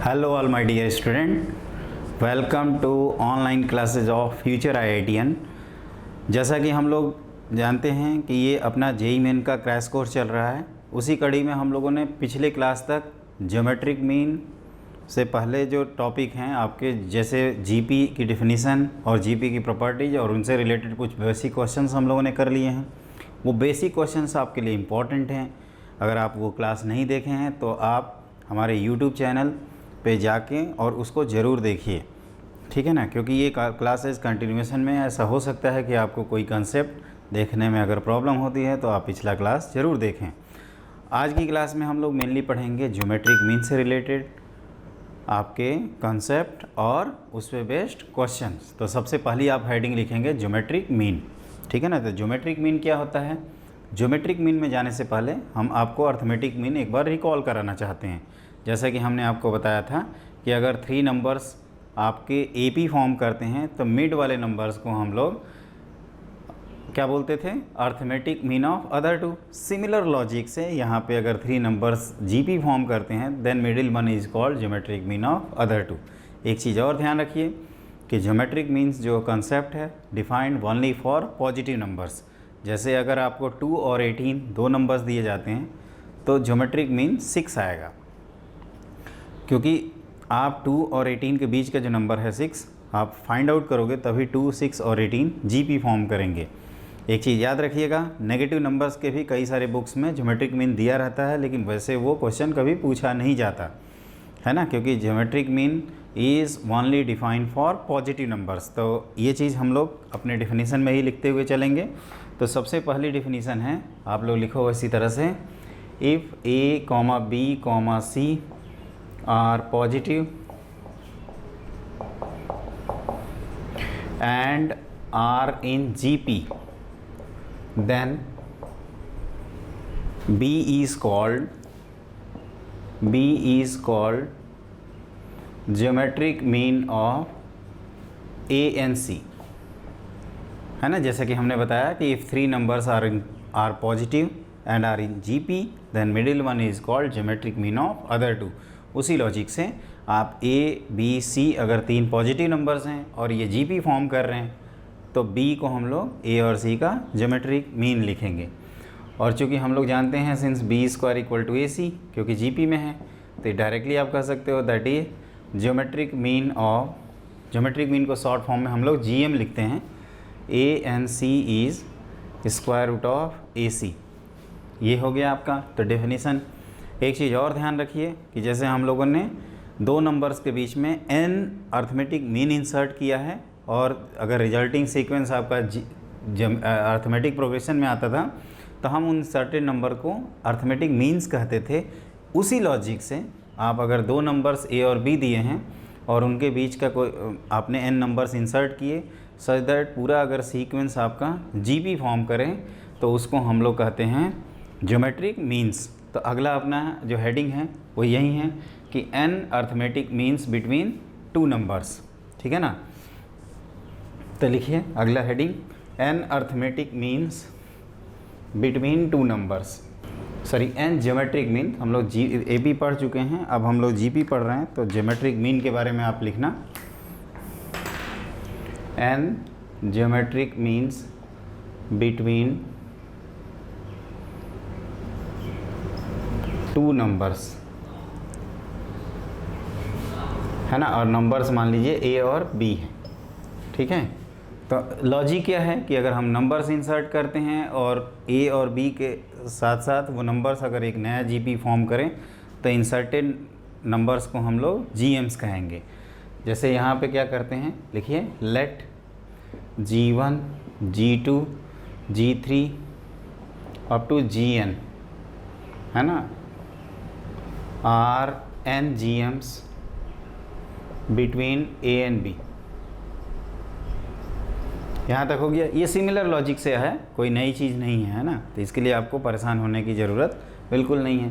Hello all my dear student, welcome to online classes of future IITian। जैसा कि हम लोग जानते हैं कि ये अपना जेईई मेन का क्रैश कोर्स चल रहा है, उसी कड़ी में हम लोगों ने पिछले क्लास तक ज्योमेट्रिक मीन से पहले जो टॉपिक हैं आपके जैसे जीपी की डिफिनीसन और जीपी की प्रॉपर्टीज और उनसे रिलेटेड कुछ बेसिक क्वेश्चंस हम लोगों ने कर लिए हैं। वो बेसिक क्वेश्चंस आपके लिए इम्पॉर्टेंट हैं। अगर आप वो क्लास नहीं देखे हैं तो आप हमारे यूट्यूब चैनल पे जाके और उसको ज़रूर देखिए, ठीक है ना, क्योंकि ये क्लासेस कंटिन्यूएशन में ऐसा हो सकता है कि आपको कोई कंसेप्ट देखने में अगर प्रॉब्लम होती है तो आप पिछला क्लास ज़रूर देखें। आज की क्लास में हम लोग मेनली पढ़ेंगे ज्योमेट्रिक मीन से रिलेटेड आपके कंसेप्ट और उस पर बेस्ड क्वेश्चंस। तो सबसे पहली आप हेडिंग लिखेंगे ज्योमेट्रिक मीन, ठीक है ना। तो ज्योमेट्रिक मीन क्या होता है? ज्योमेट्रिक मीन में जाने से पहले हम आपको अर्थमेटिक मीन एक बार रिकॉल कराना चाहते हैं। जैसा कि हमने आपको बताया था कि अगर 3 नंबर्स आपके एपी फॉर्म करते हैं तो मिड वाले नंबर्स को हम लोग क्या बोलते थे? Arithmetic mean of other two. Similar logic से यहाँ पे अगर 3 नंबर्स जीपी फॉर्म करते हैं then middle one is called geometric mean of other two. एक चीज़ और ध्यान रखिए कि ज्योमेट्रिक मीन्स जो कंसेप्ट है defined only for positive numbers. जैसे अगर आपको 2 और 18 दो नंबर्स दिए जाते हैं तो ज्योमेट्रिक मीन 6 आएगा, क्योंकि आप 2 और 18 के बीच का जो नंबर है 6 आप फाइंड आउट करोगे तभी 2, 6 और 18 जीपी फॉर्म करेंगे। एक चीज़ याद रखिएगा, नेगेटिव नंबर्स के भी कई सारे बुक्स में ज्योमेट्रिक मीन दिया रहता है, लेकिन वैसे वो क्वेश्चन कभी पूछा नहीं जाता है ना, क्योंकि geometric mean is only defined for positive numbers. तो ये चीज़ हम लोग अपने डिफिनीसन में ही लिखते हुए चलेंगे। तो सबसे पहली डिफिनीसन है, आप लोग लिखो इसी तरह से, if A comma B comma C are positive and are in GP, then B is called geometric mean of A and C, है ना। जैसे कि हमने बताया कि if 3 numbers are positive and are in GP then middle one is called geometric mean of other two। उसी logic से आप ए बी सी अगर 3 पॉजिटिव नंबर्स हैं और ये जीपी फॉर्म कर रहे हैं तो बी को हम लोग ए और सी का ज्योमेट्रिक मीन लिखेंगे। और चूंकि हम लोग जानते हैं since B square equal to A C, क्योंकि जीपी में है, तो डायरेक्टली आप कह सकते हो that is geometric mean of, geometric mean को शॉर्ट फॉर्म में हम लोग जीएम लिखते हैं। A and C is square root of A C. ये हो गया आपका तो डेफिनेशन। एक चीज़ और ध्यान रखिए कि जैसे हम लोगों ने 2 नंबर्स के बीच में n अर्थमेटिक मीन इंसर्ट किया है और अगर रिजल्टिंग सीक्वेंस आपका अर्थमेटिक प्रोग्रेशन में आता था तो हम उन सर्टेन नंबर को अर्थमेटिक मीन्स कहते थे। उसी लॉजिक से आप अगर 2 नंबर्स a और b दिए हैं और उनके बीच का कोई आपने n नंबर्स इंसर्ट किए सच दैट पूरा अगर सीक्वेंस आपका जीपी फॉर्म करें तो उसको हम लोग कहते हैं ज्योमेट्रिक मीन्स। तो अगला अपना जो हेडिंग है वो यही है कि n arithmetic means between 2 numbers, ठीक है ना। तो लिखिए अगला heading, n arithmetic means between 2 numbers, sorry n geometric mean. हम लोग ए पी पढ़ चुके हैं, अब हम लोग जी पी पढ़ रहे हैं, तो ज्योमेट्रिक मीन के बारे में आप लिखना n geometric means between 2 numbers, है ना। और नंबर्स मान लीजिए ए और बी है, ठीक है। तो लॉजिक क्या है कि अगर हम नंबर्स इंसर्ट करते हैं और ए और बी के साथ साथ वो नंबर्स अगर एक नया जीपी फॉर्म करें तो इंसर्टेड नंबर्स को हम लोग जीएम्स कहेंगे। जैसे यहाँ पे क्या करते हैं, लिखिए late G1 G2 G3 up to Gn, है ना, are n GMs between A and B. यहाँ तक हो गया। ये सिमिलर लॉजिक से है, कोई नई चीज़ नहीं है ना, तो इसके लिए आपको परेशान होने की ज़रूरत बिल्कुल नहीं है।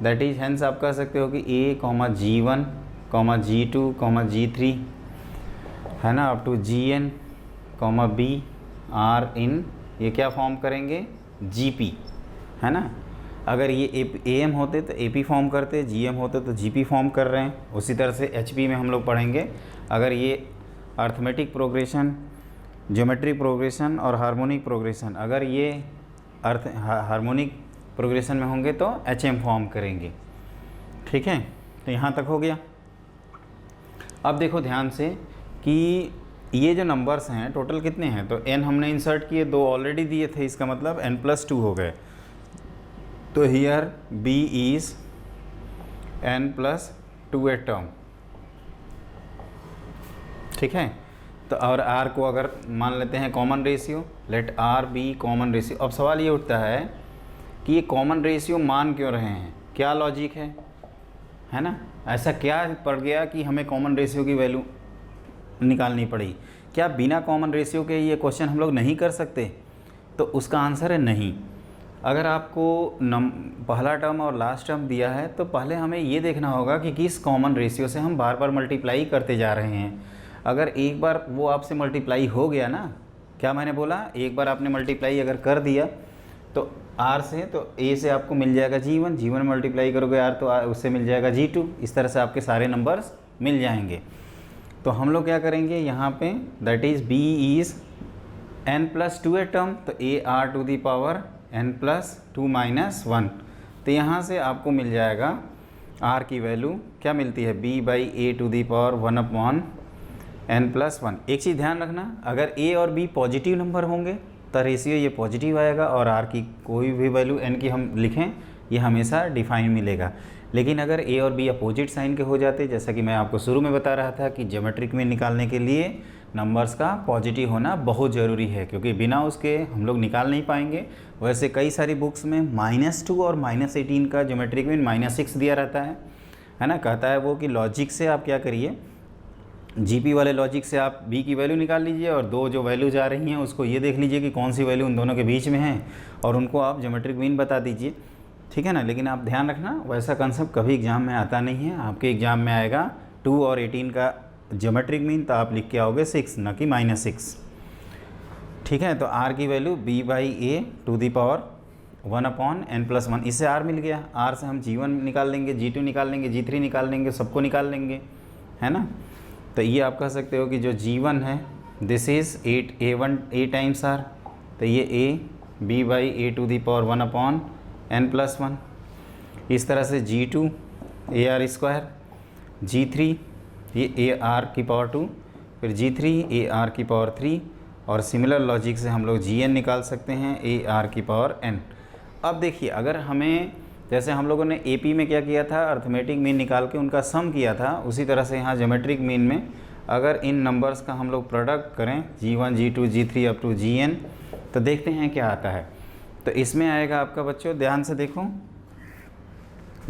दैट इज हेंस आप कह सकते हो कि ए comma G1 comma G2 comma G3, है ना, up to Gn comma B are in, ये क्या फॉर्म करेंगे? जीपी, है ना। अगर ये AM होते तो AP फॉर्म करते, GM होते तो GP फॉर्म कर रहे हैं। उसी तरह से HP में हम लोग पढ़ेंगे, अगर ये अर्थमेटिक प्रोग्रेशन, ज्योमेट्रिक प्रोग्रेशन और हार्मोनिक प्रोग्रेशन, अगर ये हार्मोनिक प्रोग्रेशन में होंगे तो HM फॉर्म करेंगे। ठीक है, तो यहाँ तक हो गया। अब देखो ध्यान से कि ये जो नंबर्स हैं टोटल कितने हैं, तो n हमने इंसर्ट किए, 2 ऑलरेडी दिए थे, इसका मतलब n+2 हो गए। तो here B is n+2 a term. ठीक है, तो और R को अगर मान लेते हैं common ratio, let R be common ratio. अब सवाल ये उठता है कि ये कॉमन रेशियो मान क्यों रहे हैं, क्या लॉजिक है ना, ऐसा क्या पड़ गया कि हमें कॉमन रेशियो की वैल्यू निकालनी पड़ी। क्या बिना कॉमन रेशियो के ये क्वेश्चन हम लोग नहीं कर सकते, तो उसका आंसर है नहीं। अगर आपको पहला टर्म और लास्ट टर्म दिया है तो पहले हमें ये देखना होगा कि किस कॉमन रेशियो से हम बार बार मल्टीप्लाई करते जा रहे हैं। अगर एक बार वो आपसे मल्टीप्लाई हो गया ना, क्या मैंने बोला, एक बार आपने मल्टीप्लाई अगर कर दिया तो R से, तो A से आपको मिल जाएगा G1, G1 मल्टीप्लाई करोगे R तो उससे मिल जाएगा G2, इस तरह से आपके सारे नंबर्स मिल जाएंगे। तो हम लोग क्या करेंगे यहाँ पे, that is B is n+2 a term, तो AR to the power n+2 - 1। तो यहाँ से आपको मिल जाएगा R की वैल्यू क्या मिलती है, B/A to the power 1/n+1। एक चीज़ ध्यान रखना, अगर A और B पॉजिटिव नंबर होंगे तो रेशियो ये पॉजिटिव आएगा, और R की कोई भी वैल्यू n की हम लिखें ये हमेशा डिफाइन मिलेगा। लेकिन अगर A और B अपोजिट साइन के हो जाते, जैसा कि मैं आपको शुरू में बता रहा था कि ज्योमेट्रिक मीन निकालने के लिए नंबर्स का पॉजिटिव होना बहुत ज़रूरी है, क्योंकि बिना उसके हम लोग निकाल नहीं पाएंगे। वैसे कई सारी बुक्स में -2 और -18 का ज्योमेट्रिक मीन -6 दिया रहता है ना। कहता है वो कि लॉजिक से आप क्या करिए, GP वाले लॉजिक से आप B की वैल्यू निकाल लीजिए, और दो जो वैल्यूज आ रही हैं उसको ये देख लीजिए कि कौन सी वैल्यू उन दोनों के बीच में है, और उनको आप ज्योमेट्रिक मीन बता दीजिए। ठीक है ना। लेकिन आप ध्यान रखना, वैसा कंसेप्ट कभी एग्जाम में आता नहीं है। आपके एग्ज़ाम में आएगा 2 और 18 का ज्योमेट्रिक मीन, तो आप लिख के आओगे 6, न कि -6। ठीक है, तो R की value B/A to the power 1/n+1, इससे R मिल गया। R से हम G1 निकाल लेंगे, G2 निकाल लेंगे, G3 निकाल लेंगे, सबको निकाल लेंगे, है ना। तो ये आप कह सकते हो कि जो G1 है this is 8A times R, तो ये A B/A to the power 1/n+1। इस तरह से G2 AR², G3 ये AR की पावर 2, फिर G3 AR की पावर 3, और सिमिलर लॉजिक से हम लोग Gn निकाल सकते हैं AR की पावर n। अब देखिए, अगर हमें, जैसे हम लोगों ने AP में क्या किया था, अर्थमेटिक मीन निकाल के उनका सम किया था, उसी तरह से यहाँ ज्योमेट्रिक मीन में अगर इन नंबर्स का हम लोग प्रोडक्ट करें G1 G2 G3 up to Gn, तो देखते हैं क्या आता है। तो इसमें आएगा आपका, बच्चों ध्यान से देखो,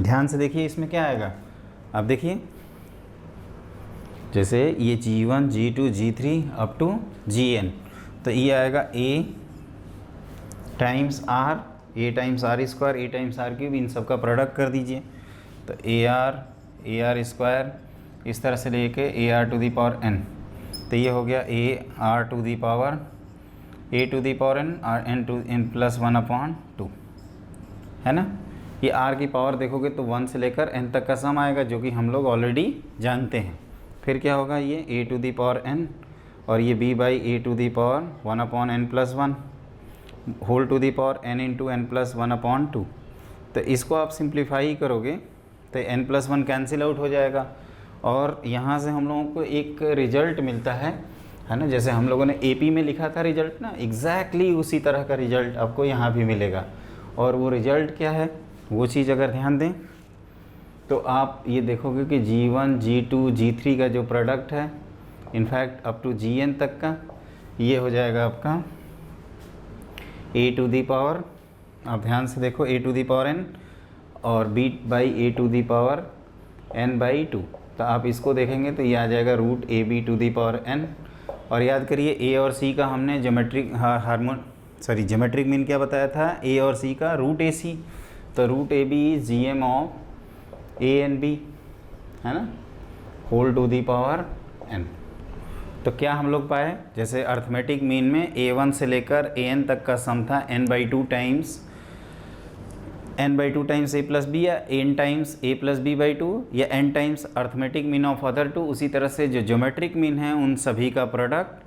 ध्यान से देखिए इसमें क्या आएगा। अब देखिए, जैसे ये G1 G2 G3 up to Gn, तो ये आएगा A times R, A times R square, A times R cube, इन सब का प्रोडक्ट कर दीजिए। तो AR स्क्वायर इस तरह से लेके AR to the power n, तो ये हो गया AR to the power A to the power n और n+1/2, है ना। ये R की पावर देखोगे तो 1 से लेकर n तक का सम आएगा, जो कि हम लोग ऑलरेडी जानते हैं। फिर क्या होगा, ये A to the power n और ये B/A to the power 1/n+1 whole to the power n into n+1/2। तो इसको आप सिंप्लीफाई करोगे तो n+1 कैंसिल आउट हो जाएगा, और यहाँ से हम लोगों को एक रिजल्ट मिलता है ना। जैसे हम लोगों ने AP में लिखा था रिजल्ट ना, एग्जैक्टली उसी तरह का रिजल्ट आपको यहाँ भी मिलेगा। और वो रिजल्ट क्या है, वो चीज़ अगर ध्यान दें तो आप ये देखोगे कि G1 G2 G3 का जो प्रोडक्ट है, इनफैक्ट अप टू Gn तक का, ये हो जाएगा आपका A टू दी पावर, आप ध्यान से देखो, A to the power n और B/A to the power n/2। तो आप इसको देखेंगे तो ये आ जाएगा √AB to the power n। और याद करिए A और C का हमने ज्योमेट्रिक मीन क्या बताया था, A और C का √AC, तो √AB is GM of A and B, है ना, whole to the power n। तो क्या हम लोग पाए, जैसे अर्थमेटिक मीन में A1 से लेकर AN तक का सम था n/2 times n/2 times a plus B, या n times a plus b/2, या n times arithmetic mean of other two. उसी तरह से जो ज्योमेट्रिक मीन है उन सभी का प्रोडक्ट,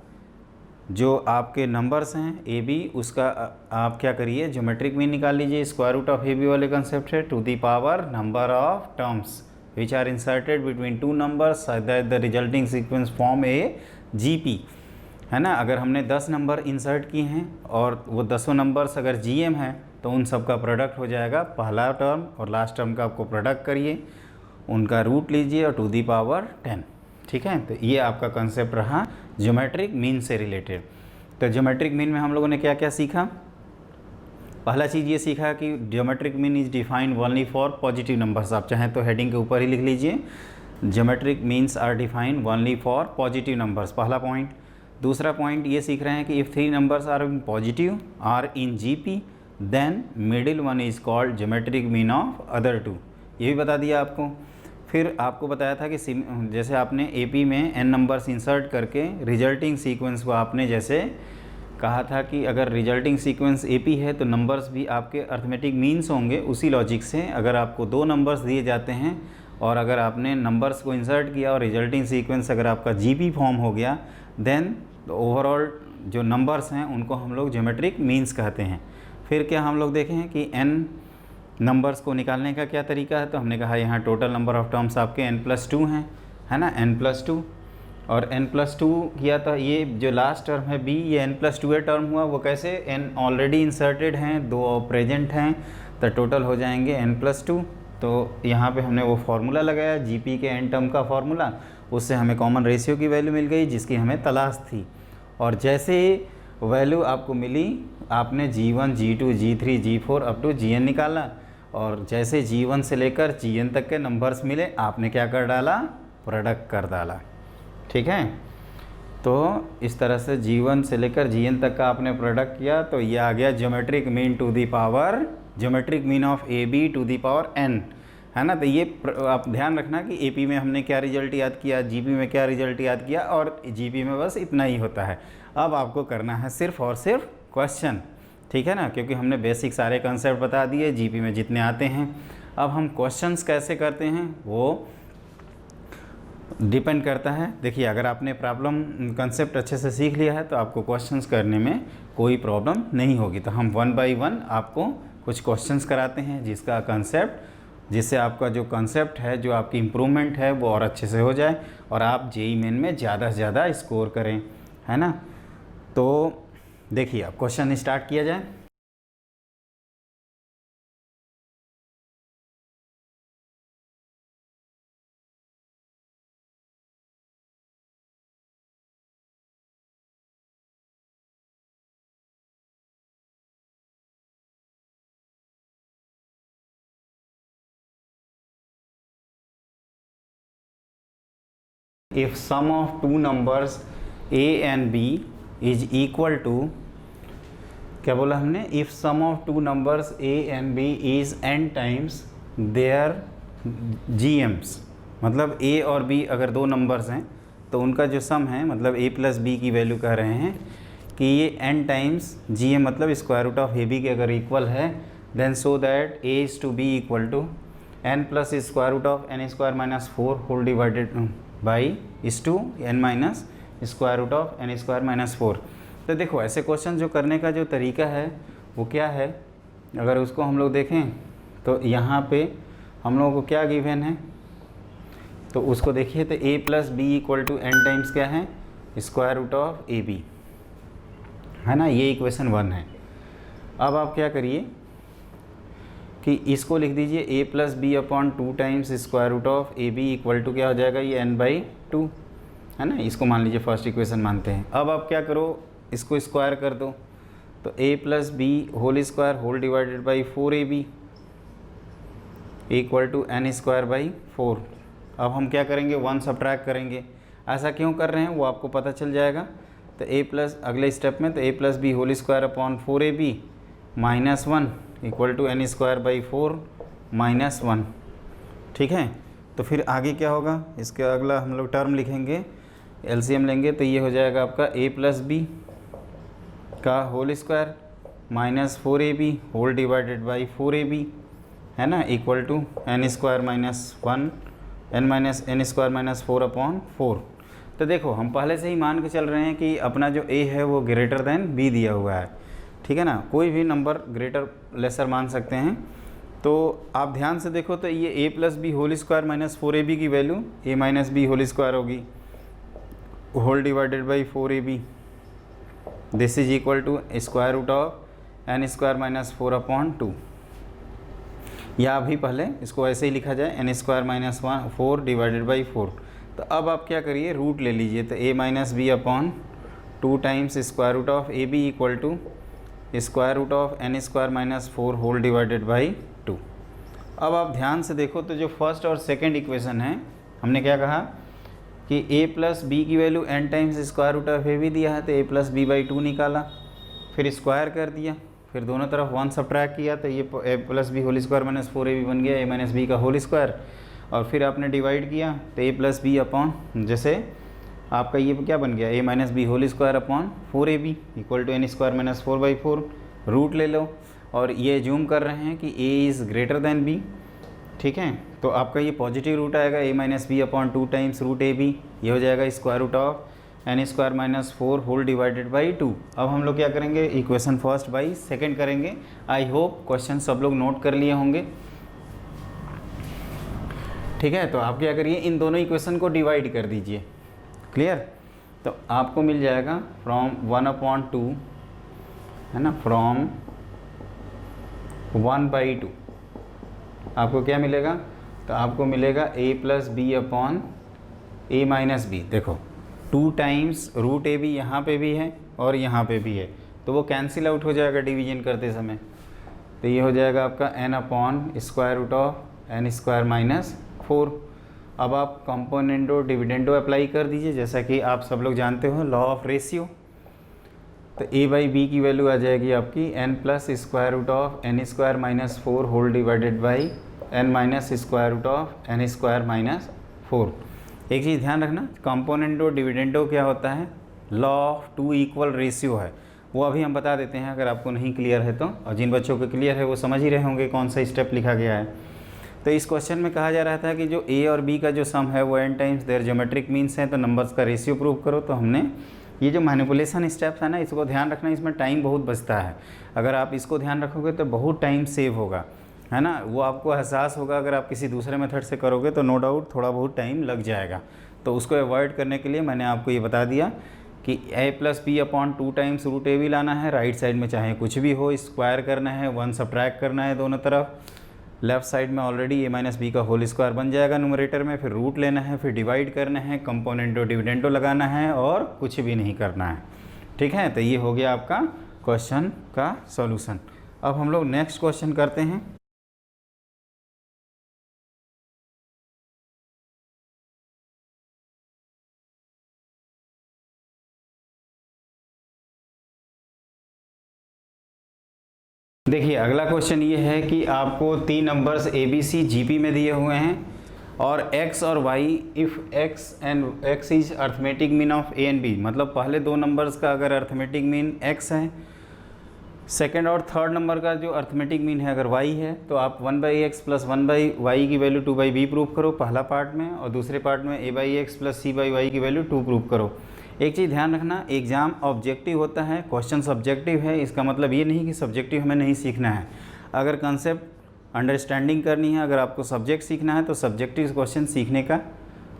जो आपके नंबर्स हैं ए बी, उसका आप क्या करिए, ज्योमेट्रिक मीन निकाल लीजिए। Square root of A B वाले कंसेप्ट है to the power number of terms which are inserted between two numbers that the resulting sequence form a G P, है ना। अगर हमने 10 नंबर इंसर्ट किए हैं और वो 10 नंबर्स अगर जी एम है तो उन सब का प्रोडक्ट हो जाएगा पहला टर्म और लास्ट टर्म का आपको प्रोडक्ट करिए, उनका रूट लीजिए और टू दी पावर 10। ठीक है, तो ये आपका कंसेप्ट रहा ज्योमेट्रिक मीन से रिलेटेड। तो ज्योमेट्रिक मीन में हम लोगों ने क्या क्या सीखा। पहला चीज़ ये सीखा कि geometric mean is defined only for positive numbers. आप चाहें तो हेडिंग के ऊपर ही लिख लीजिए, geometric means are defined only for positive numbers, पहला पॉइंट। दूसरा पॉइंट ये सीख रहे हैं कि if 3 numbers are in positive are in GP then middle one is called geometric mean of other two, ये भी बता दिया आपको। फिर आपको बताया था कि जैसे आपने एपी में n नंबर्स इंसर्ट करके रिजल्टिंग सीक्वेंस को आपने जैसे कहा था कि अगर रिजल्टिंग सीक्वेंस एपी है तो नंबर्स भी आपके अर्थमेटिक मीन्स होंगे। उसी लॉजिक से अगर आपको 2 नंबर्स दिए जाते हैं और अगर आपने नंबर्स को इंसर्ट किया और रिजल्टिंग सीक्वेंस अगर आपका जीपी फॉर्म हो गया देन ओवरऑल जो नंबर्स हैं उनको हम लोग ज्योमेट्रिक मीन्स कहते हैं। फिर क्या हम लोग देखें कि n नंबर्स को निकालने का क्या तरीका है, तो हमने कहा यहाँ टोटल नंबर ऑफ़ टर्म्स आपके n+2 हैं, है ना, n+2। और n+2 किया तो ये जो लास्ट टर्म है b, ये n+2 टर्म हुआ, वो कैसे, n ऑलरेडी इंसर्टेड हैं, 2 प्रेजेंट हैं, तो टोटल हो जाएंगे n+2। तो यहाँ पे हमने वो फार्मूला लगाया जीपी के n टर्म का फार्मूला, उससे हमें कॉमन रेशियो की वैल्यू मिल गई जिसकी हमें तलाश थी। और जैसे वैल्यू आपको मिली आपने G1, G2, G3, G4 up to Gn निकाला, और जैसे G1 से लेकर Gn तक के नंबर्स मिले आपने क्या कर डाला, प्रोडक्ट कर डाला। ठीक है, तो इस तरह से G1 से लेकर Gn तक का आपने प्रोडक्ट किया, तो ये आ गया geometric mean to the power, geometric mean of A B to the power n, है ना। तो ये आप ध्यान रखना कि एपी में हमने क्या रिजल्ट याद किया, जीपी में क्या रिजल्ट याद किया, और जीपी में बस इतना ही होता है। अब आपको करना है सिर्फ और सिर्फ क्वेश्चन, ठीक है ना, क्योंकि हमने बेसिक सारे कंसेप्ट बता दिए जीपी में जितने आते हैं। अब हम क्वेश्चंस कैसे करते हैं वो डिपेंड करता है। देखिए, अगर आपने प्रॉब्लम कंसेप्ट अच्छे से सीख लिया है तो आपको क्वेश्चंस करने में कोई प्रॉब्लम नहीं होगी। तो हम 1 बाय 1 आपको कुछ क्वेश्चंस कराते हैं जिसका कंसेप्ट, जिससे आपका जो कंसेप्ट है, जो आपकी इम्प्रूवमेंट है वो और अच्छे से हो जाए और आप जेईई मेन में ज़्यादा से ज़्यादा स्कोर करें, है ना। तो देखिए, अब क्वेश्चन स्टार्ट किया जाए। If sum of two numbers a and b is equal to, क्या बोला हमने, if sum of two numbers a and b is n times their gms, मतलब a और b अगर 2 नंबर्स हैं तो उनका जो सम है, मतलब a प्लस बी की वैल्यू कह रहे हैं कि ये n टाइम्स gm, मतलब square root of A B के अगर इक्वल है, then so that a is to be equal to n plus square root of n square minus 4 whole divided by इस two n minus square root of n square minus 4। तो देखो, ऐसे question जो करने का जो तरीका है वो क्या है, अगर उसको हम लोग देखें तो यहाँ पे हम लोगों को क्या गिवन है, तो उसको देखिए, तो a plus B equal to n times क्या है, square root of A B, है ना, ये इक्वेशन 1 है। अब आप क्या करिए कि इसको लिख दीजिए a plus B upon 2 times square root of A B equal to क्या हो जाएगा, ये n/2, है ना। इसको मान लीजिए फर्स्ट इक्वेशन मानते हैं। अब आप क्या करो, इसको स्क्वायर कर दो, तो a plus B whole square whole divided by 4ab equal to n square by 4। अब हम क्या करेंगे, 1 सब्ट्रैक्ट करेंगे। ऐसा क्यों कर रहे हैं वो आपको पता चल जाएगा। तो a प्लस, अगले स्टेप में, तो a plus B whole square upon 4ab minus 1 equal to n square by 4 minus 1, ठीक है। तो फिर आगे क्या होगा, इसके अगला हम लोग टर्म लिखेंगे, एलसीएम लेंगे, तो ये हो जाएगा आपका a प्लस बी का whole square minus 4ab whole divided by 4ab है ना, equal to n square minus 1 n minus n square minus 4/4। तो देखो हम पहले से ही मान के चल रहे हैं कि अपना जो a है वो ग्रेटर देन b दिया हुआ है, ठीक है ना, कोई भी नंबर ग्रेटर लेसर मान सकते हैं। तो आप ध्यान से देखो तो ये a plus B whole square minus 4ab की value a minus B whole square होगी, whole divided by 4ab। This is equal to square root of n square minus 4/2, या अभी पहले इसको ऐसे ही लिखा जाए n square minus 4 divided by 4। तो अब आप क्या करिए, रूट ले लीजिए, तो a minus B upon 2 times square root of A B equal to square root of n square minus 4 whole divided by 2। अब आप ध्यान से देखो तो जो फर्स्ट और सेकंड इक्वेशन है, हमने क्या कहा कि a प्लस बी की value n times square root of A B दिया है, तो a प्लस बी बाई 2 निकाला, फिर स्क्वायर कर दिया, फिर दोनों तरफ 1 सब्ट्रैक्ट किया, तो ये a plus B whole square minus 4ab बन गया a माइनस बी का होल स्क्वायर, और फिर आपने डिवाइड किया तो a प्लस बी अपॉन, जैसे आपका ये क्या बन गया, a minus B whole square upon 4ab equal to n square minus 4/4। Root ले लो, और ये जूम कर रहे हैं कि a is greater than b, ठीक है, तो आपका ये पॉजिटिव रूट आएगा a minus B upon 2 times root ab, ये हो जाएगा square root of n square minus 4 whole divided by 2। अब हम लोग क्या करेंगे, इक्वेशन फर्स्ट बाई सेकंड करेंगे। आई होप क्वेश्चन सब लोग नोट कर लिए होंगे, ठीक है। तो आप क्या करिए, इन दोनों इक्वेशन को डिवाइड कर दीजिए, क्लियर। तो आपको मिल जाएगा फ्रॉम 1/2, है ना, फ्रॉम 1/2 आपको क्या मिलेगा, तो आपको मिलेगा a plus B upon a minus B. देखो 2 टाइम्स रूट ए बी यहाँ पे भी है और यहाँ पे भी है, तो वो कैंसिल आउट हो जाएगा डिवीजन करते समय, तो ये हो जाएगा आपका n upon square root of n square minus 4। अब आप कंपोनेंटो डिविडेंडो अप्लाई कर दीजिए, जैसा कि आप सब लोग जानते हो लॉ ऑफ रेशियो। तो a बाई बी की वैल्यू आ जाएगी आपकी n plus square root of n square minus 4 whole divided by n minus square root of n square minus 4। एक चीज़ ध्यान रखना, कंपोनेंटो डिविडेंडो क्या होता है, लॉ ऑफ 2 इक्वल रेशियो है, वो अभी हम बता देते हैं अगर आपको नहीं क्लियर है तो, और जिन बच्चों को क्लियर है वो समझ ही रहे होंगे कौन सा स्टेप लिखा गया है। तो इस क्वेश्चन में कहा जा रहा था कि जो a और b का जो सम है वो n times their geometric means है, तो नंबर्स का रेशियो प्रूव करो। तो हमने ये जो मैनिपुलेशन स्टेप्स है ना, इसको ध्यान रखना, इसमें टाइम बहुत बचता है, अगर आप इसको ध्यान रखोगे तो बहुत टाइम सेव होगा, है ना, वो आपको एहसास होगा। अगर आप किसी दूसरे मेथड से करोगे तो नो डाउट थोड़ा बहुत टाइम लग जाएगा, तो उसको अवॉइड करने के लिए मैंने आपको ये बता दिया कि a plus B upon 2 times root a b लाना है, राइट साइड में चाहे कुछ भी हो, स्क्वायर करना है, 1 सब्ट्रैक्ट करना है दोनों तरफ, लेफ्ट साइड में ऑलरेडी a माइनस बी का होल स्क्वायर बन जाएगा न्यूमरेटर में, फिर रूट लेना है, फिर डिवाइड करना है, कंपोनेंटो डिविडेंडो लगाना है, और कुछ भी नहीं करना है, ठीक है। तो ये हो गया आपका क्वेश्चन का सॉल्यूशन। अब हम लोग नेक्स्ट क्वेश्चन करते हैं। देखिए अगला क्वेश्चन ये है कि आपको 3 numbers a b c G P में दिए हुए हैं, और x और y if x is arithmetic mean of a and b, मतलब पहले 2 नंबर्स का अगर अर्थमेटिक मीन x है, सेकंड और थर्ड नंबर का जो अर्थमेटिक मीन है अगर y है, तो आप 1/x प्लस 1/y की वैल्यू 2/b प्रूव करो पहला पार्ट में, और दूसरे पार्ट में a/x प्लस c/y की वैल्यू 2 प्रूव करो। एक चीज़ ध्यान रखना, एग्ज़ाम ऑब्जेक्टिव होता है, क्वेश्चन सब्जेक्टिव है, इसका मतलब ये नहीं कि सब्जेक्टिव हमें नहीं सीखना है। अगर कंसेप्ट अंडरस्टैंडिंग करनी है, अगर आपको सब्जेक्ट सीखना है, तो सब्जेक्टिव क्वेश्चन सीखने का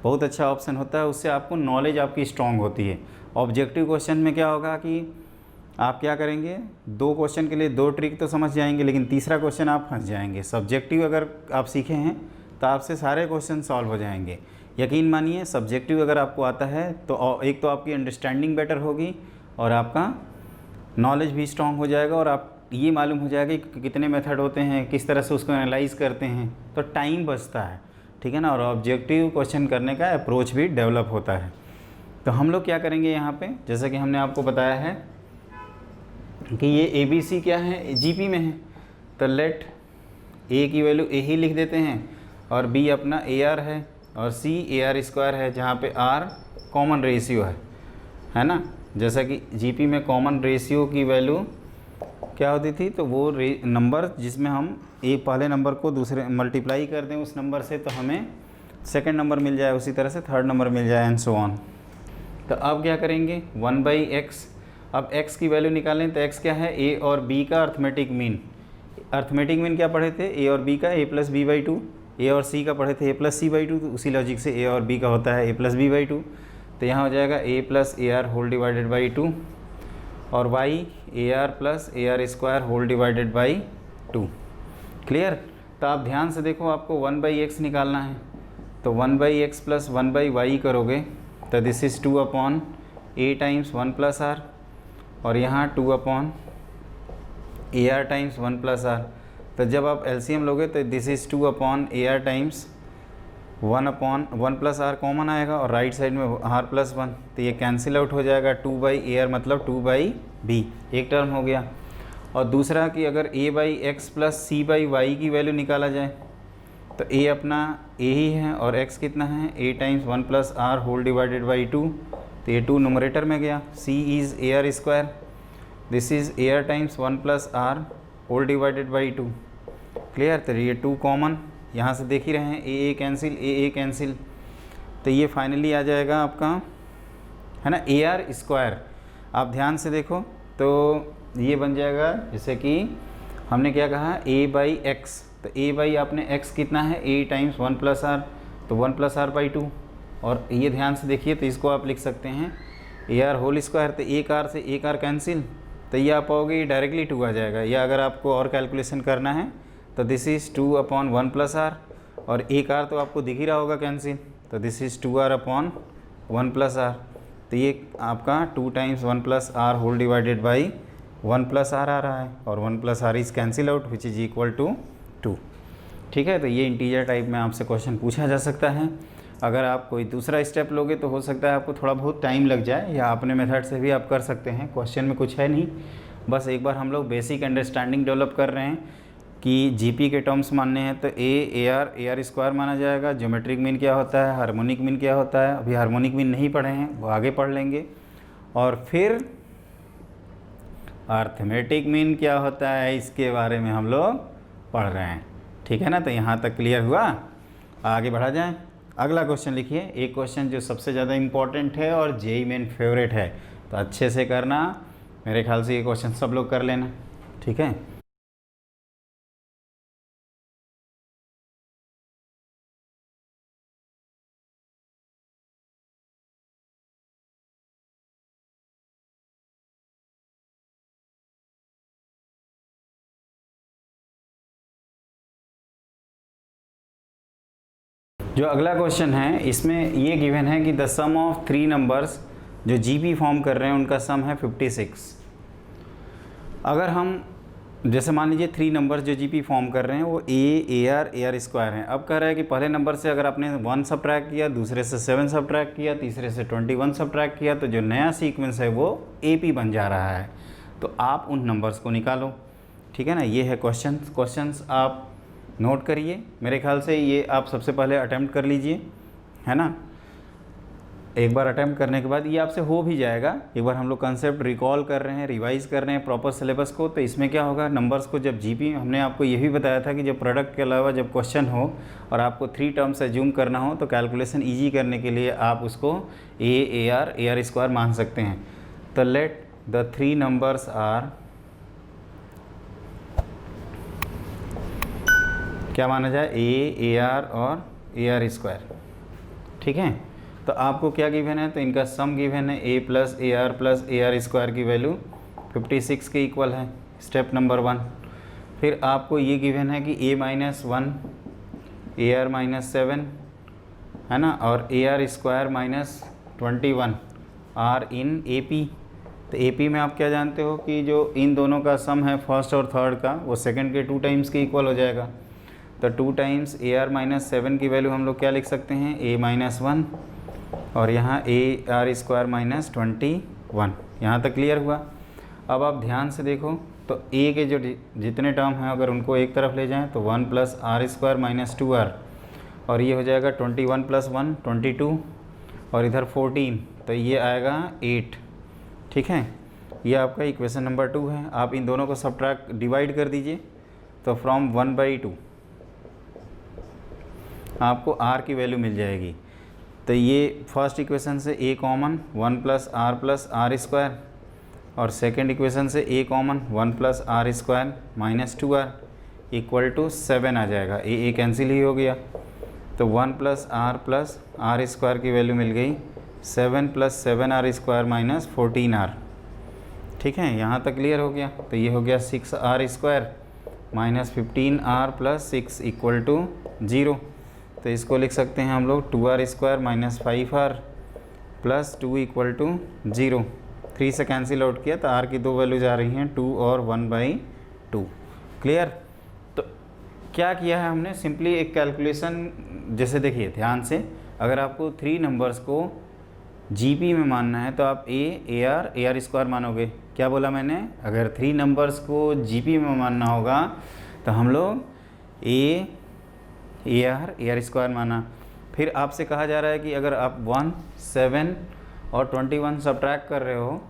बहुत अच्छा ऑप्शन होता है, उससे आपको नॉलेज आपकी स्ट्रॉन्ग होती है। ऑब्जेक्टिव क्वेश्चन में क्या होगा कि आप क्या करेंगे, 2 क्वेश्चन के लिए 2 ट्रिक तो समझ जाएंगे, लेकिन तीसरा क्वेश्चन आप फंस जाएंगे। सब्जेक्टिव अगर आप सीखे हैं तो आपसे सारे क्वेश्चन सॉल्व हो जाएंगे, यकीन मानिए। सब्जेक्टिव अगर आपको आता है तो एक तो आपकी अंडरस्टैंडिंग बेटर होगी, और आपका नॉलेज भी स्ट्रॉन्ग हो जाएगा, और आप ये मालूम हो जाएगा कि कितने मेथड होते हैं, किस तरह से उसको एनालाइज करते हैं, तो टाइम बचता है, ठीक है ना, और ऑब्जेक्टिव क्वेश्चन करने का अप्रोच भी डेवलप होता है। तो हम लोग क्या करेंगे यहाँ पे, जैसा कि हमने आपको बताया है कि ये ए बी सी क्या है, जी पी में है, तो लेट ए की वैल्यू ए ही लिख देते हैं, और बी अपना ए आर है, और सी ए आर स्क्वायर है, जहाँ पे आर कॉमन रेशियो है ना। जैसा कि जीपी में कॉमन रेशियो की वैल्यू क्या होती थी, तो वो नंबर जिसमें हम एक पहले नंबर को दूसरे मल्टीप्लाई कर दें उस नंबर से, तो हमें सेकंड नंबर मिल जाए, उसी तरह से थर्ड नंबर मिल जाए, एंड सो ऑन। तो अब क्या करेंगे, 1/x। अब x की वैल्यू निकालें तो x क्या है, a और b का अर्थमेटिक मीन। अर्थमेटिक मीन क्या पढ़े थे, a और b का a+b/2। a और c का पढ़े थे a+c/2, तो उसी लॉजिक से a और b का होता है a+b/2। तो यहाँ हो जाएगा a+ar/2 और y ar+ar² क्लियर। तो आप ध्यान से देखो, आपको 1/x निकालना है, तो 1/x + 1/y करोगे तो this is 2/a times 1+r, और यहाँ 2/ar टाइम्स 1+r। तो जब आप एलसीएम लोगे तो this is 2/ar times 1/1+r common आएगा, और राइट साइड में r+1, तो ये कैंसिल आउट हो जाएगा। 2/ar मतलब 2/b, एक टर्म हो गया। और दूसरा कि अगर a/x + c/y की वैल्यू निकाला जाए, तो a अपना a ही है और x कितना है, a टाइम्स 1+r/2, तो ये 2 न्यूमरेटर में गया। c is ar², this is ar times 1+r/2 clear. तो ये 2 कॉमन, यहाँ से देख ही रहे हैं, a कैंसिल, a कैंसिल, तो ये फाइनली आ जाएगा आपका, है ना, ar²। आप ध्यान से देखो तो ये बन जाएगा, जैसे कि हमने क्या कहा, a/x, तो a/ आपने x कितना है, a टाइम्स 1+r, तो 1+r/2, और ये ध्यान से देखिए, तो इसको आप लिख सकते हैं ar², तो एक r से एक r कैंसिल, तो ये आप पाओगे ये डायरेक्टली 2 आ जाएगा। या अगर आपको और कैलकुलेशन करना है तो दिस इज़ 2/1+r, और एक r तो आपको दिख ही रहा होगा कैंसिल, तो दिस इज़ 2r/1+r, तो ये आपका 2 टाइम्स 1+r/1+r आ रहा है, और 1+r is cancel out which is equal to 2। ठीक है, तो ये इंटीजर टाइप में आपसे क्वेश्चन पूछा जा सकता है। अगर आप कोई दूसरा स्टेप लोगे तो हो सकता है आपको थोड़ा बहुत टाइम लग जाए, या अपने मेथड से भी आप कर सकते हैं। क्वेश्चन में कुछ है नहीं, बस एक बार हम लोग बेसिक अंडरस्टैंडिंग डेवलप कर रहे हैं कि जीपी के टर्म्स मानने हैं, तो ar² माना जाएगा। ज्योमेट्रिक मीन क्या होता है, हार्मोनिक मीन क्या होता है, अभी हार्मोनिक मीन नहीं पढ़े हैं, वो आगे पढ़ लेंगे। और फिर अर्थमेटिक मीन क्या होता है, इसके बारे में हम लोग पढ़ रहे हैं। ठीक है ना, तो यहाँ तक क्लियर हुआ, आगे बढ़ा जाए। अगला क्वेश्चन लिखिए, एक क्वेश्चन जो सबसे ज़्यादा इम्पॉर्टेंट है और जेईई मेन फेवरेट है, तो अच्छे से करना, मेरे ख्याल से ये क्वेश्चन सब लोग कर लेना। ठीक है, जो अगला क्वेश्चन है इसमें ये गिवन है कि द सम ऑफ 3 नंबर्स जो जीपी फॉर्म कर रहे हैं उनका सम है 56। अगर हम जैसे मान लीजिए 3 नंबर्स जो जीपी फॉर्म कर रहे हैं वो ar² हैं। अब कह रहा है कि पहले नंबर से अगर आपने 1 सब्ट्रैक्ट किया, दूसरे से 7 सब्ट्रैक्ट किया, तीसरे से 21 सब्ट्रैक्ट किया, तो जो नया सीक्वेंस है वो AP बन जा रहा है। तो आप उन नंबर्स को निकालो। ठीक है ना, ये है क्वेश्चंस आप नोट करिए। मेरे ख्याल से ये आप सबसे पहले अटैम्प्ट कर लीजिए, है ना। एक बार अटैम्प्ट करने के बाद ये आपसे हो भी जाएगा। एक बार हम लोग कंसेप्ट रिकॉल कर रहे हैं, रिवाइज कर रहे हैं प्रॉपर सिलेबस को, तो इसमें क्या होगा, नंबर्स को जब जीपी, हमने आपको ये भी बताया था कि जब प्रोडक्ट के अलावा जब क्वेश्चन हो और आपको 3 टर्म्स एज्यूम करना हो, तो कैलकुलेशन ईजी करने के लिए आप उसको ar² मान सकते हैं। तो लेट द 3 नंबर्स आर, क्या माना जाए, ar और ar²। ठीक है, तो आपको क्या गिवन है, तो इनका सम गिवन है a + ar + ar² की वैल्यू 56 के इक्वल है, स्टेप नंबर 1। फिर आपको ये गिवन है कि a - 1 ar - 7, है ना, और ar² - 21 आर इन AP। तो AP में आप क्या जानते हो कि जो इन दोनों का सम है फर्स्ट और थर्ड का, वो सेकंड के 2 टाइम्स के इक्वल हो जाएगा। तो 2 टाइम्स ar - 7 की वैल्यू हम लोग क्या लिख सकते हैं, a - 1, और यहाँ ar² - 21। यहाँ तक क्लियर हुआ। अब आप ध्यान से देखो, तो a के जो जितने टर्म हैं अगर उनको एक तरफ ले जाएं तो 1 + r² - 2r, और ये हो जाएगा 21 + 1 22, और इधर 14, तो ये आएगा 8। ठीक है, ये आपका इक्वेशन नंबर 2 है। आप इन दोनों को सब्ट्रैक्ट डिवाइड कर दीजिए तो फ्रॉम 1/2 आपको r की वैल्यू मिल जाएगी। तो ये फर्स्ट इक्वेशन से a कॉमन 1 + r² और सेकंड इक्वेशन से a कॉमन 1 + r² - 2r = 7 आ जाएगा। a कैंसिल ही हो गया तो 1 + r की वैल्यू मिल गई 7 + 7r² - 14r। ठीक है, यहाँ तक क्लियर हो गया। तो ये हो गया 6r² - 15r + 6 = 0। तो इसको लिख सकते हैं हम लोग 2r² - 5r + 2 = 0। 3 से कैंसिल आउट किया तो r की दो वैल्यूज आ रही हैं 2 और 1/2। क्लियर। तो क्या किया है हमने, सिंपली एक कैलकुलेशन, जैसे देखिए ध्यान से, अगर आपको 3 नंबर्स को जीपी में मानना है तो आप AR² मानोगे। क्या बोला मैंने, अगर 3 नंबर्स को जीपी में मानना होगा तो हम लोग AR² माना। फिर आपसे कहा जा रहा है कि अगर आप 1, 7 और 21 सब्ट्रैक्ट कर रहे हो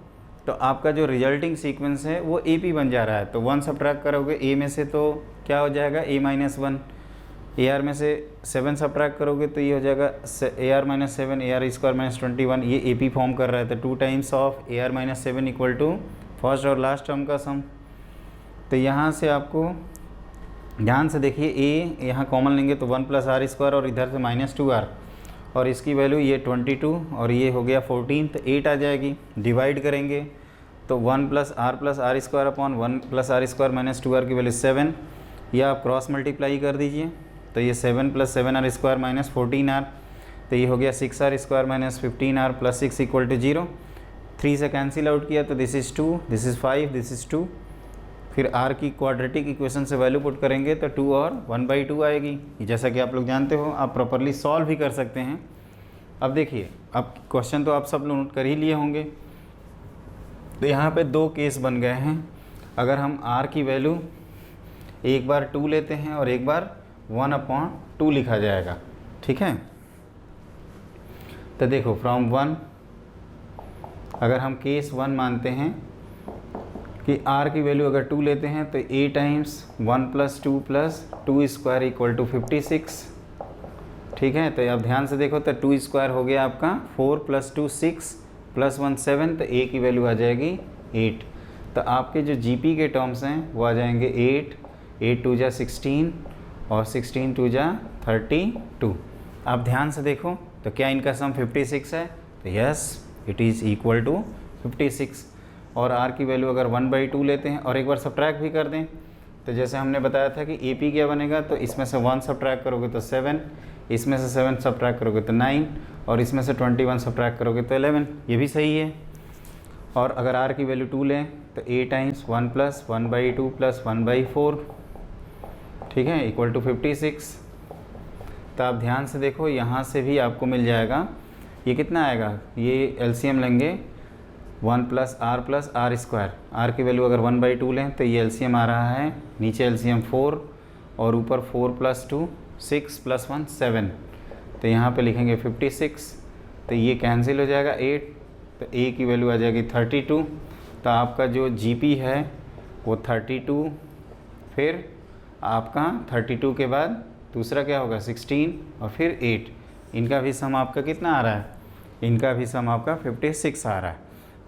तो आपका जो रिजल्टिंग सीक्वेंस है वो AP बन जा रहा है। तो 1 सब्ट्रैक्ट करोगे A में से तो क्या हो जाएगा A - 1, AR में से 7 सब्ट्रैक्ट करोगे तो ये हो जाएगा AR - 7 AR² - 21। ये AP फॉर्म कर रहा है। तो 2 टाइम्स ऑफ AR - 7 = फर्स्ट और लास्ट टर्म का सम। तो यहाँ से आपको ध्यान से देखिए, A यहाँ कॉमन लेंगे तो 1 + r² और इधर से -2r और इसकी वैल्यू ये 22 और ये हो गया 14, तो 8 आ जाएगी। डिवाइड करेंगे तो 1 + r + r² upon 1 + r² - 2r की वैल्यू 7। यह आप क्रॉस मल्टीप्लाई कर दीजिए तो ये 7 + 7r² - 14r, तो ये हो गया 6r² - 15r + 6 = 0। 3 से कैंसिल आउट किया तो this is 2, this is 5, this is 2। फिर r की क्वाड्रेटिक इक्वेशन से वैल्यू पुट करेंगे तो 2 और 1/2 आएगी। जैसा कि आप लोग जानते हो, आप प्रॉपरली सॉल्व भी कर सकते हैं। अब देखिए, अब क्वेश्चन तो आप सब लोग नोट कर ही लिए होंगे। तो यहाँ पे 2 केस बन गए हैं। अगर हम r की वैल्यू एक बार 2 लेते हैं और एक बार 1/2 लिखा जाएगा। ठीक है, तो देखो फ्रॉम 1, अगर हम केस 1 मानते हैं कि r की वैल्यू अगर 2 लेते हैं तो a टाइम्स 1 + 2 + 2² = 56। ठीक है, तो आप ध्यान से देखो तो 2² हो गया आपका 4 + 2 6 + 1 7, तो a की वैल्यू आ जाएगी 8। तो आपके जो जीपी के टर्म्स हैं वो आ जाएंगे 8, 8 2 जा 16 और 16 2 जा 32। आप ध्यान से देखो तो क्या इनका सम 56 है, तो yes it is equal to 56। और r की वैल्यू अगर 1/2 लेते हैं और एक बार सब्ट्रैक्ट भी कर दें तो जैसे हमने बताया था कि AP क्या बनेगा, तो इसमें से 1 सब्ट्रैक्ट करोगे तो 7, इसमें से 7 सब्ट्रैक्ट करोगे तो 9 और इसमें से 21 सब्ट्रैक्ट करोगे तो 11। ये भी सही है। और अगर r की वैल्यू 2 लें तो a टाइम्स 1 + 1/2 + 1/4, ठीक है, = 56। तो आप ध्यान से देखो, यहाँ से भी आपको मिल जाएगा। ये कितना आएगा, ये LCM लेंगे 1 + r + r²। r की वैल्यू अगर 1/2 लें तो ये LCM आ रहा है, नीचे LCM 4 और ऊपर 4 + 2 6 + 1 7। तो यहाँ पे लिखेंगे 56, तो ये कैंसिल हो जाएगा 8, तो a की वैल्यू आ जाएगी 32। तो आपका जो GP है वो 32, फिर आपका 32 के बाद दूसरा क्या होगा 16 और फिर 8। इनका भी सम आपका कितना आ रहा है, इनका भी सम आपका 56 आ रहा है।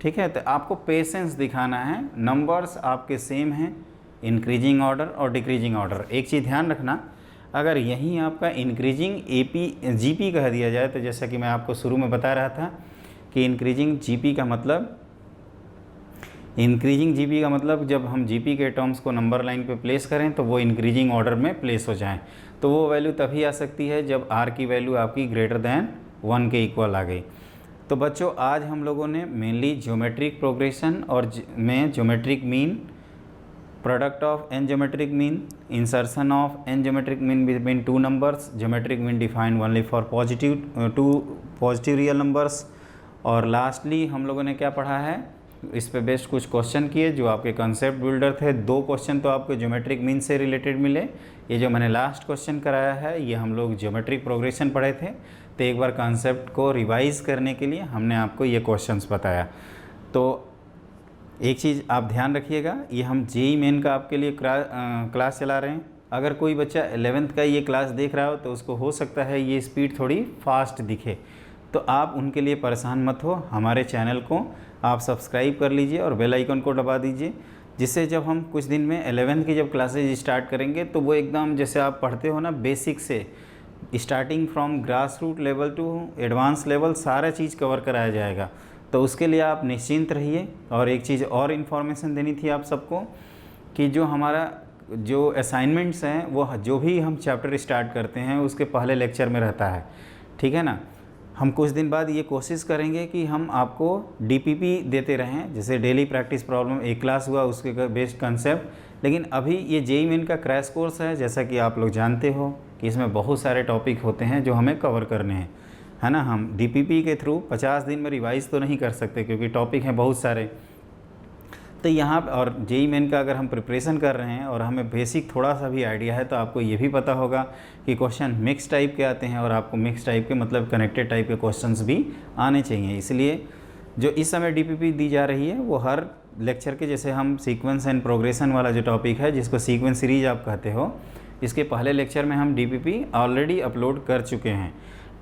ठीक है, तो आपको पेशेंस दिखाना है। नंबर्स आपके सेम हैं, इंक्रीजिंग ऑर्डर और डिक्रीजिंग ऑर्डर। एक चीज़ ध्यान रखना, अगर यहीं आपका इंक्रीजिंग जीपी कह दिया जाए तो जैसा कि मैं आपको शुरू में बता रहा था कि इंक्रीजिंग जीपी का मतलब जब हम जीपी के टर्म्स को नंबर लाइन पे प्लेस करें तो वो इंक्रीजिंग ऑर्डर में प्लेस हो जाएं। तो वो वैल्यू तभी आ सकती है जब r की वैल्यू आपकी > 1 के इक्वल आ गई। तो बच्चों, आज हम लोगों ने मेनली ज्योमेट्रिक प्रोग्रेशन और में geometric mean, product of n geometric mean, insertion of n geometric mean between 2 numbers, geometric mean defined only for positive real numbers, और लास्टली हम लोगों ने क्या पढ़ा है, इस पे बेस्ड कुछ क्वेश्चन किए जो आपके कंसेप्ट बिल्डर थे। 2 क्वेश्चन तो आपको ज्योमेट्रिक मीन से रिलेटेड मिले। ये जो मैंने लास्ट क्वेश्चन कराया है ये हम लोग ज्योमेट्रिक प्रोग्रेशन पढ़े थे। तो एक बार कंसेप्ट को रिवाइज करने के लिए हमने आपको ये क्वेश्चंस बताया। तो एक चीज़ आप ध्यान रखिएगा, ये हम जेई मेन का आपके लिए क्लास चला रहे हैं। अगर कोई बच्चा 11th का ये क्लास देख रहा हो तो उसको हो सकता है ये स्पीड थोड़ी फास्ट दिखे, तो आप उनके लिए परेशान मत हो। हमारे चैनल को आप सब्सक्राइब कर लीजिए और बेल आइकन को दबा दीजिए, जिससे जब हम कुछ दिन में 11th की जब क्लासेज स्टार्ट करेंगे तो वो एकदम जैसे आप पढ़ते हो ना बेसिक से, starting from grass root level to advance level सारा चीज़ कवर कराया जाएगा। तो उसके लिए आप निश्चिंत रहिए। और एक चीज़ और इन्फॉर्मेशन देनी थी आप सबको कि जो हमारा जो असाइनमेंट्स हैं वो जो भी हम चैप्टर स्टार्ट करते हैं उसके पहले लेक्चर में रहता है, ठीक है ना। हम कुछ दिन बाद ये कोशिश करेंगे कि हम आपको डीपीपी देते रहें, जैसे डेली प्रैक्टिस प्रॉब्लम एक क्लास हुआ उसके बेस्ड कंसेप्ट। लेकिन अभी ये जेईई मेन का क्रैश कोर्स है, जैसा कि आप लोग जानते हो कि इसमें बहुत सारे टॉपिक होते हैं जो हमें कवर करने हैं, है ना। हम डीपीपी के थ्रू 50 दिन में रिवाइज़ तो नहीं कर सकते क्योंकि टॉपिक हैं बहुत सारे। तो यहाँ और जेईई मेन का अगर हम प्रिपरेशन कर रहे हैं और हमें बेसिक थोड़ा सा भी आइडिया है तो आपको ये भी पता होगा कि क्वेश्चन मिक्स टाइप के आते हैं, और आपको मिक्स टाइप के मतलब कनेक्टेड टाइप के क्वेश्चंस भी आने चाहिए। इसलिए जो इस समय डीपीपी दी जा रही है वो हर लेक्चर के, जैसे हम सीक्वेंस एंड प्रोग्रेशन वाला जो टॉपिक है जिसको सीक्वेंस सीरीज आप कहते हो, इसके पहले लेक्चर में हम डीपीपी ऑलरेडी अपलोड कर चुके हैं,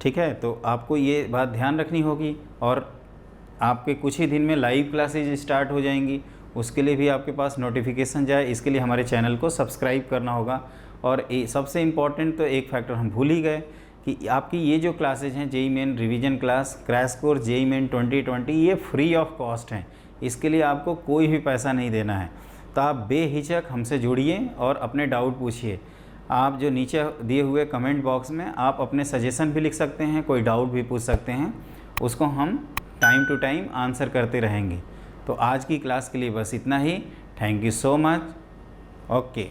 ठीक है। तो आपको ये बात ध्यान रखनी होगी। और आपके कुछ ही दिन में लाइव क्लासेज स्टार्ट हो जाएंगी, उसके लिए भी आपके पास नोटिफिकेशन जाए इसके लिए हमारे चैनल को सब्सक्राइब करना होगा। और सबसे इम्पॉर्टेंट तो एक फैक्टर हम भूल ही गए कि आपकी ये जो क्लासेज हैं JEE main revision class crash course JEE main 2020, ये फ्री ऑफ कॉस्ट हैं। इसके लिए आपको कोई भी पैसा नहीं देना है। तो आप बेहिचक हमसे जुड़िए और अपने डाउट पूछिए। आप जो नीचे दिए हुए कमेंट बॉक्स में आप अपने सजेशन भी लिख सकते हैं, कोई डाउट भी पूछ सकते हैं, उसको हम टाइम टू टाइम आंसर करते रहेंगे। तो आज की क्लास के लिए बस इतना ही। Thank you so much. Okay.